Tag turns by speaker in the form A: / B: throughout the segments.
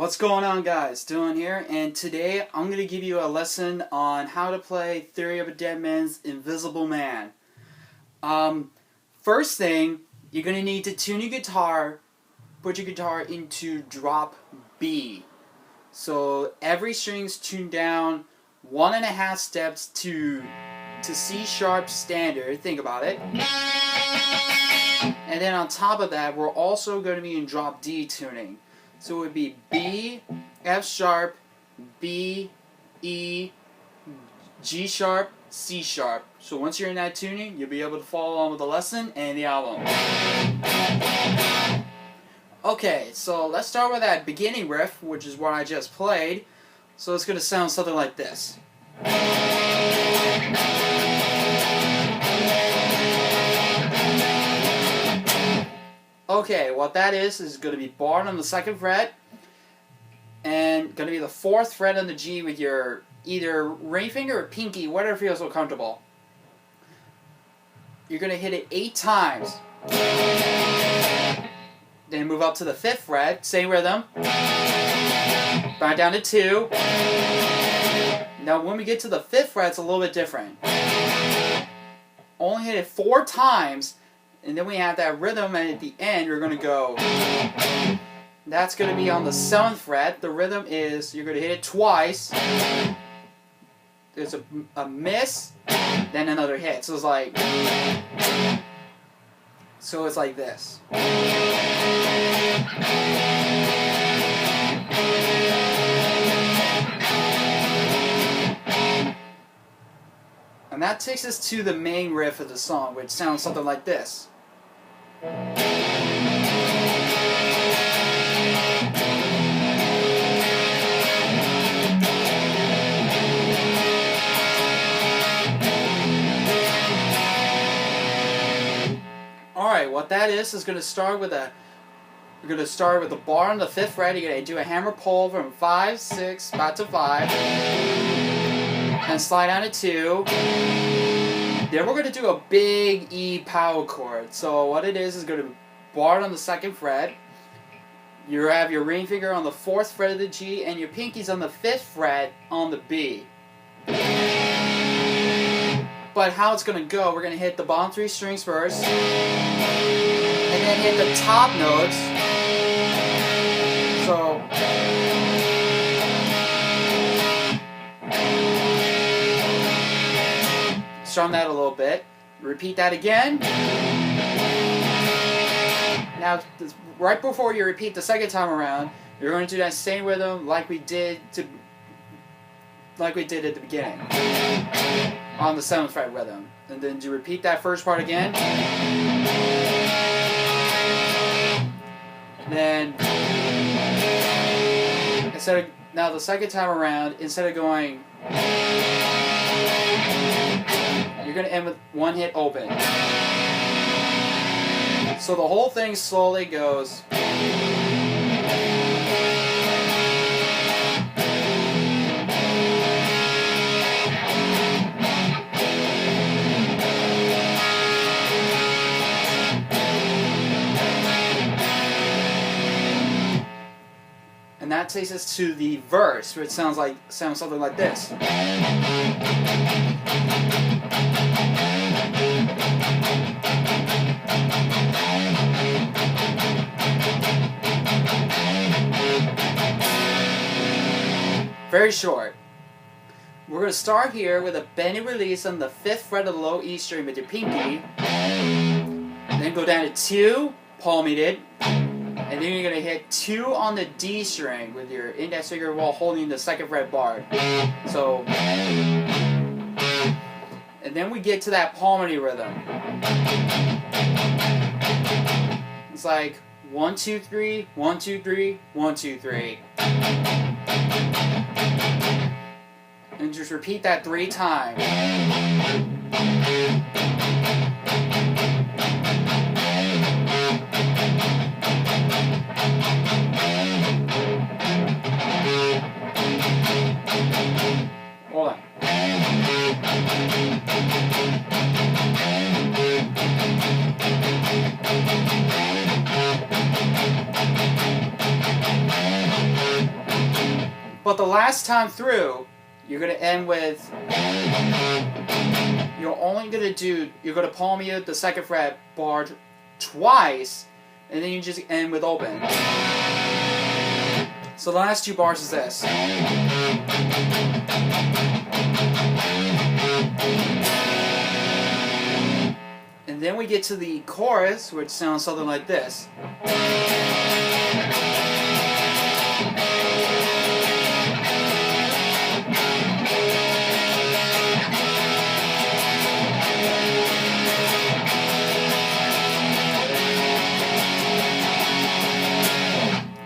A: What's going on, guys? Dylan here, and today I'm going to give you a lesson on how to play Theory of a Deadman's Invisible Man. First thing, you're going to need to tune your guitar, put your guitar into drop B. So every string's tuned down 1.5 steps to C sharp standard, think about it. And then on top of that, we're also going to be in drop D tuning. So it would be B, F sharp, B, E, G sharp, C sharp. So once you're in that tuning, you'll be able to follow along with the lesson and the album. Okay, so let's start with that beginning riff, which is what I just played. So it's going to sound something like this. Okay, what that is going to be barred on the 2nd fret, and going to be the 4th fret on the G with your either ring finger or pinky, whatever feels so comfortable. You're going to hit it 8 times. Then move up to the 5th fret, same rhythm. Back down to 2. Now when we get to the 5th fret, it's a little bit different. Only hit it 4 times. And then we have that rhythm, and at the end, you're going to go. That's going to be on the 7th fret. The rhythm is, you're going to hit it twice. There's a miss, then another hit. So it's like this. And that takes us to the main riff of the song, which sounds something like this. Alright, what that is going to start with we're going to start with the bar on the 5th fret. You're going to do a hammer pull from 5, 6, back to 5. And slide down to 2. Then we're going to do a big E power chord. So what it is going to be barred on the 2nd fret. You have your ring finger on the 4th fret of the G, and your pinky's on the 5th fret on the B. But how it's going to go, we're going to hit the bottom 3 strings first, and then hit the top notes. So strum that a little bit. Repeat that again. Now, right before you repeat the 2nd time around, you're going to do that same rhythm like we did at the beginning on the 7th fret rhythm, and then you repeat that first part again. And then now the 2nd time around, instead of going, you're going to end with 1 hit open. So the whole thing slowly goes. And that takes us to the verse, which sounds something like this. Very short. We're going to start here with a bend and release on the 5th fret of the low E string with your pinky. Then go down to 2, palmated. And then you're going to hit 2 on the D string with your index finger while holding the 2nd fret bar. So, and then we get to that palmity rhythm. It's like 1, 2, 3, 1, 2, 3, 1, 2, 3. And just repeat that 3 times. Hold on. But the last time through, you're going to end with, you're going to palm mute the 2nd fret bar twice, and then you just end with open. So the last 2 bars is this. And then we get to the chorus, which sounds something like this.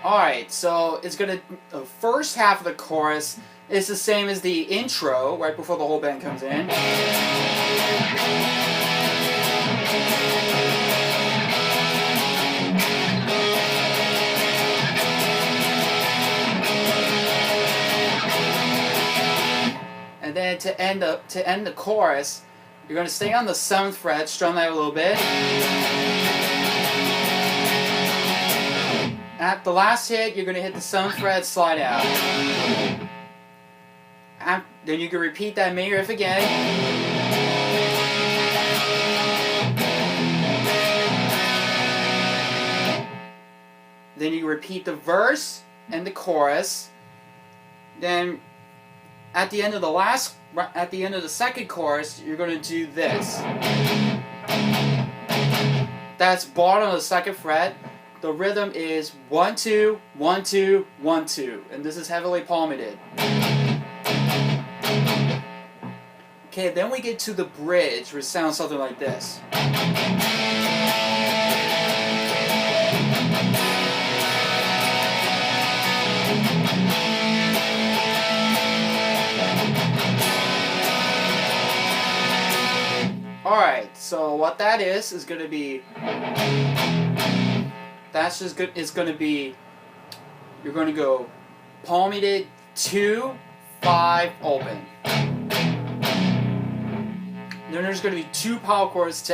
A: Alright, so it's gonna, the first half of the chorus is the same as the intro, right before the whole band comes in. And then to end the chorus, you're gonna stay on the 7th fret, strum that a little bit. At the last hit, you're going to hit the 7th fret, slide out. Then you can repeat that main riff again. Then you repeat the verse and the chorus. Then at the end of the 2nd chorus, you're going to do this. That's bottom of the 2nd fret. The rhythm is 1 2 1 2 1 2, and this is heavily palmated. Okay, then we get to the bridge, which sounds something like this. Alright, so what that is going to be, that's just good. It's going to be, you're going to go palm muted 2 5 open. Then there's going to be 2 power chords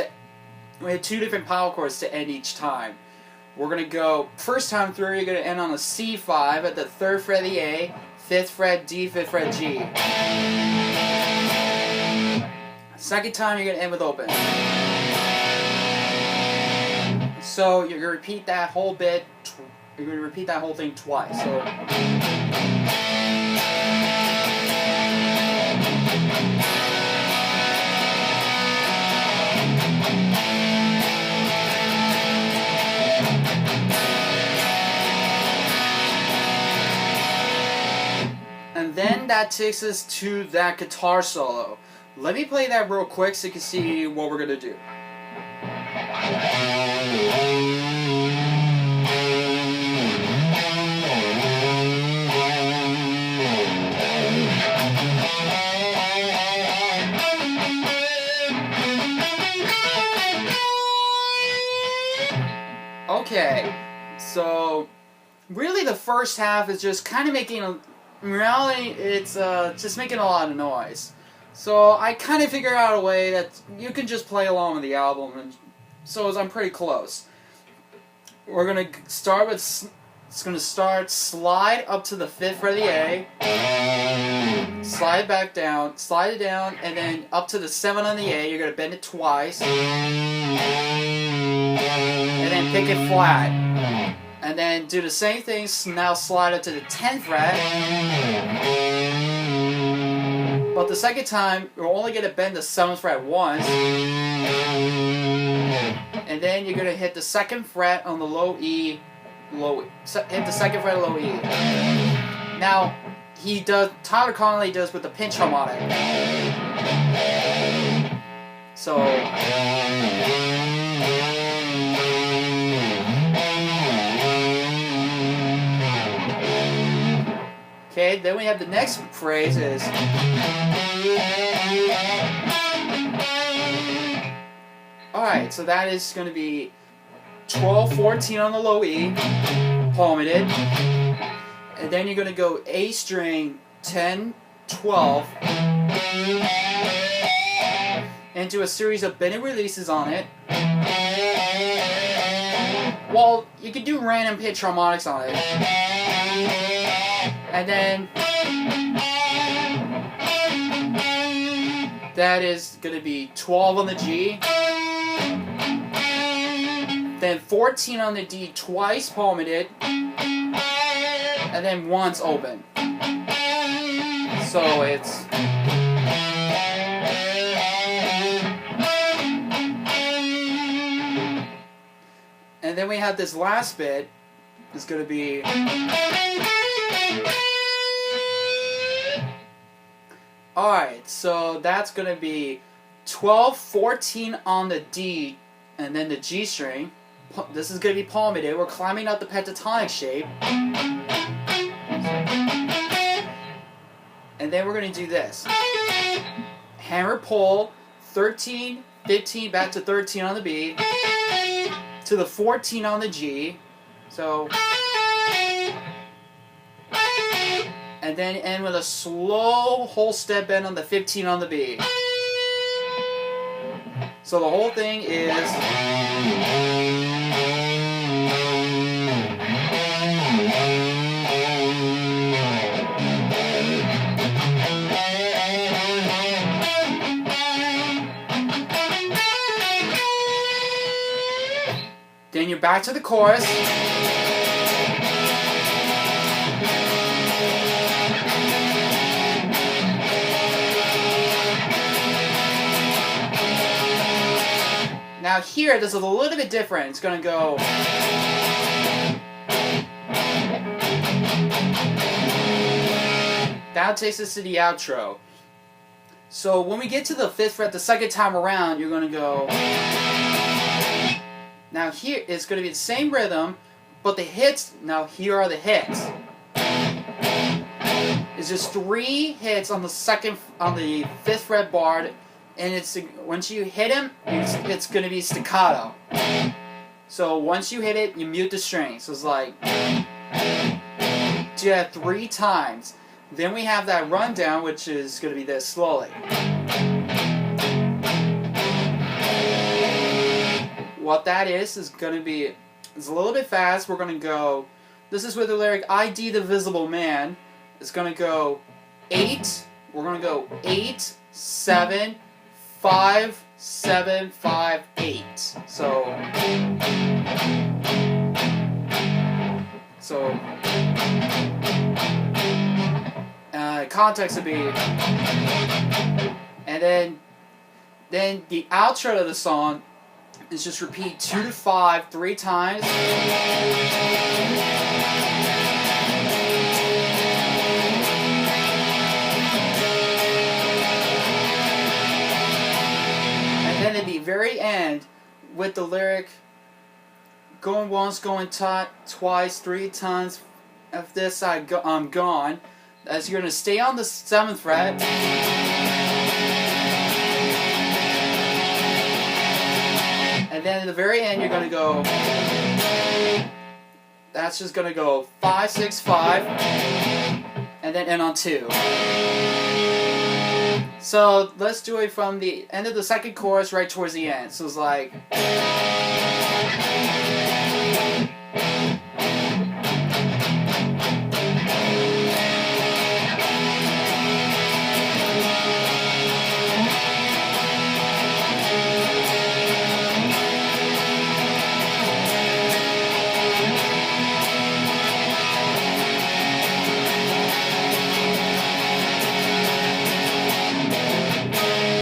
A: we have 2 different power chords to end each time. We're going to go, first time through, you're going to end on a C5 at the 3rd fret of the A, 5th fret D, 5th fret G. Second time you're going to end with open. So you're going to repeat that whole bit, you're going to repeat that whole thing twice. So and then that takes us to that guitar solo. Let me play that real quick so you can see what we're going to do. Okay, so really the first half is just kind of making in reality it's just making a lot of noise. So I kind of figured out a way that you can just play along with the album, and so I'm pretty close. We're gonna start with, it's gonna start slide up to the 5th fret of the A, slide it back down, slide it down, and then up to the 7 on the A. You're gonna bend it twice, and then pick it flat, and then do the same thing. Now slide up to the 10th fret. But the second time, you're only going to bend the 7th fret once. And then you're going to hit the 2nd fret on the low E. Hit the 2nd fret low E. Now, Tyler Connolly does with the pinch harmonic. So... Okay, then we have the next phrase is... Alright, so that is going to be 12-14 on the low E, palmated. And then you're going to go A string 10-12 and do a series of bend and releases on it. Well, you could do random pitch harmonics on it. And then That is going to be 12 on the G. Then 14 on the D, twice palmated. And then once open. So it's... And then we have this last bit. It's going to be... Alright, so that's going to be 12, 14 on the D, and then the G string. This is going to be palmated. We're climbing up the pentatonic shape. And then we're going to do this. Hammer pull, 13, 15, back to 13 on the B, to the 14 on the G. So... And then end with a slow whole step bend on the 15 on the B. So the whole thing is... Then you're back to the chorus. Now here, this is a little bit different. It's going to go... That takes us to the outro. So when we get to the 5th fret the second time around, you're going to go... Now here, it's going to be the same rhythm, but the hits... Now here are the hits. It's just 3 hits on the 5th fret bar. And it's once you hit him, it's going to be staccato. So once you hit it, you mute the string. So it's like, do that 3 times. Then we have that rundown, which is going to be this slowly. What that is going to be, it's a little bit fast. We're going to go, this is with the lyric, ID the visible man. It's going to go 8. We're going to go 8, 7, 5, 7, 5, 8. So context would be, and then the outro of the song is just repeat 2 to 5 3 times. And then at the very end, with the lyric, going once, going twice, 3 times, of this I'm gone, as you're going to stay on the 7th fret. And then at the very end, you're going to go, that's just going to go 5, 6, 5, and then end on 2. So let's do it from the end of the second chorus right towards the end. So it's like...